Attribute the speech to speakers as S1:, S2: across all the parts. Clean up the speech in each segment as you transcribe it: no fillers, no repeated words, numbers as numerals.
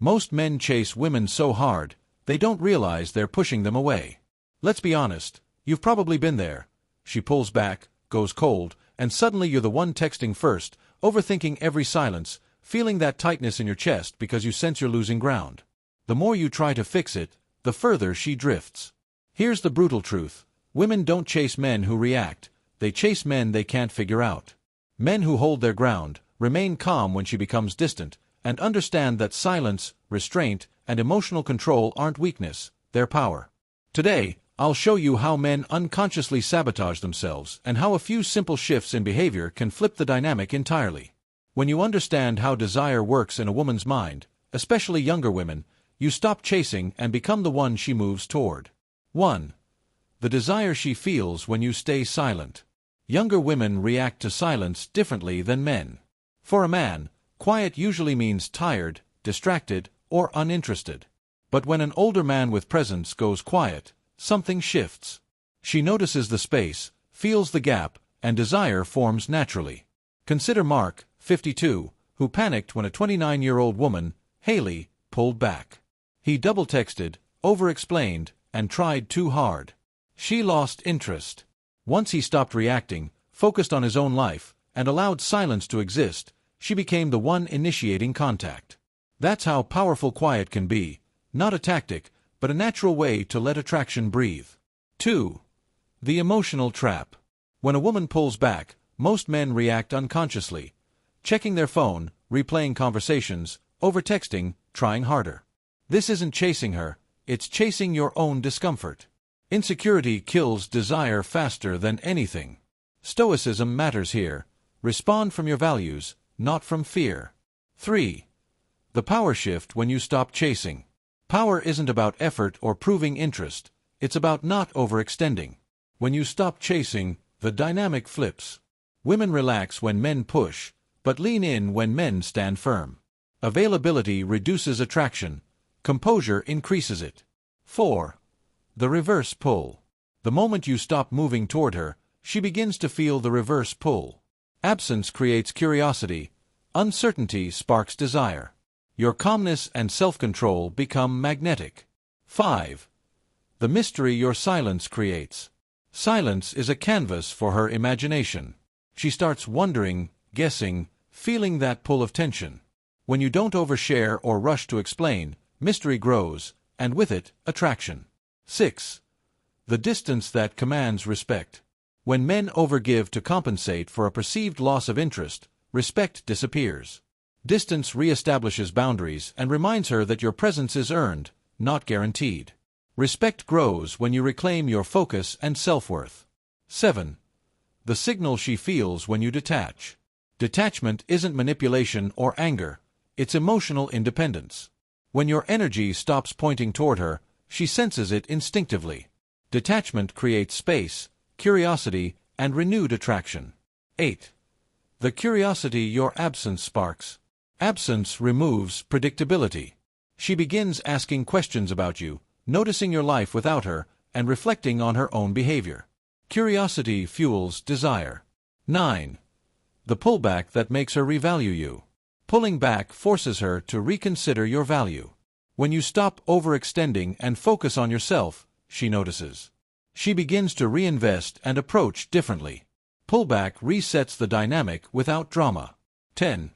S1: Most men chase women so hard, they don't realize they're pushing them away. Let's be honest, you've probably been there. She pulls back, goes cold, and suddenly you're the one texting first, overthinking every silence, feeling that tightness in your chest because you sense you're losing ground. The more you try to fix it, the further she drifts. Here's the brutal truth. Women don't chase men who react, they chase men they can't figure out. Men who hold their ground, remain calm when she becomes distant, and understand that silence, restraint, and emotional control aren't weakness, they're power. Today, I'll show you how men unconsciously sabotage themselves and how a few simple shifts in behavior can flip the dynamic entirely. When you understand how desire works in a woman's mind, especially younger women, you stop chasing and become the one she moves toward. 1. The desire she feels when you stay silent. Younger women react to silence differently than men. For a man, quiet usually means tired, distracted, or uninterested. But when an older man with presence goes quiet, something shifts. She notices the space, feels the gap, and desire forms naturally. Consider Mark, 52, who panicked when a 29-year-old woman, Haley, pulled back. He double-texted, over-explained, and tried too hard. She lost interest. Once he stopped reacting, focused on his own life, and allowed silence to exist, she became the one initiating contact. That's how powerful quiet can be, not a tactic, but a natural way to let attraction breathe. 2. The emotional trap. When a woman pulls back, most men react unconsciously, checking their phone, replaying conversations, over-texting, trying harder. This isn't chasing her, it's chasing your own discomfort. Insecurity kills desire faster than anything. Stoicism matters here. Respond from your values, not from fear. 3. The power shift when you stop chasing. Power isn't about effort or proving interest, it's about not overextending. When you stop chasing, the dynamic flips. Women relax when men push, but lean in when men stand firm. Availability reduces attraction, composure increases it. 4. The reverse pull. The moment you stop moving toward her, she begins to feel the reverse pull. Absence creates curiosity, uncertainty sparks desire. Your calmness and self-control become magnetic. 5. The mystery your silence creates. Silence is a canvas for her imagination. She starts wondering, guessing, feeling that pull of tension. When you don't overshare or rush to explain, mystery grows, and with it, attraction. 6. The distance that commands respect. When men overgive to compensate for a perceived loss of interest, respect disappears. Distance reestablishes boundaries and reminds her that your presence is earned, not guaranteed. Respect grows when you reclaim your focus and self-worth. 7. The signal she feels when you detach. Detachment isn't manipulation or anger, it's emotional independence. When your energy stops pointing toward her, she senses it instinctively. Detachment creates space, curiosity, and renewed attraction. 8. The curiosity your absence sparks. Absence removes predictability. She begins asking questions about you, noticing your life without her, and reflecting on her own behavior. Curiosity fuels desire. 9. The pullback that makes her revalue you. Pulling back forces her to reconsider your value. When you stop overextending and focus on yourself, she notices. She begins to reinvest and approach differently. Pullback resets the dynamic without drama. 10.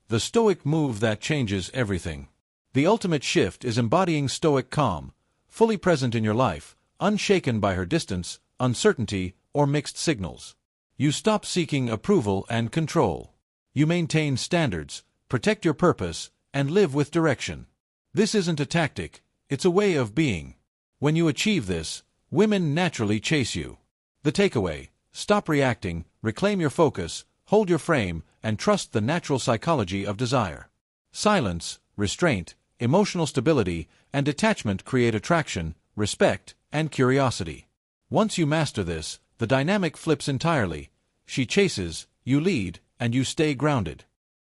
S1: The stoic move that changes everything. The ultimate shift is embodying stoic calm, fully present in your life, unshaken by her distance, uncertainty, or mixed signals. You stop seeking approval and control. You maintain standards, protect your purpose, and live with direction. This isn't a tactic, it's a way of being. When you achieve this, women naturally chase you. The takeaway: stop reacting, reclaim your focus, hold your frame, and trust the natural psychology of desire. Silence, restraint, emotional stability, and detachment create attraction, respect, and curiosity. Once you master this, the dynamic flips entirely. She chases, you lead, and you stay grounded.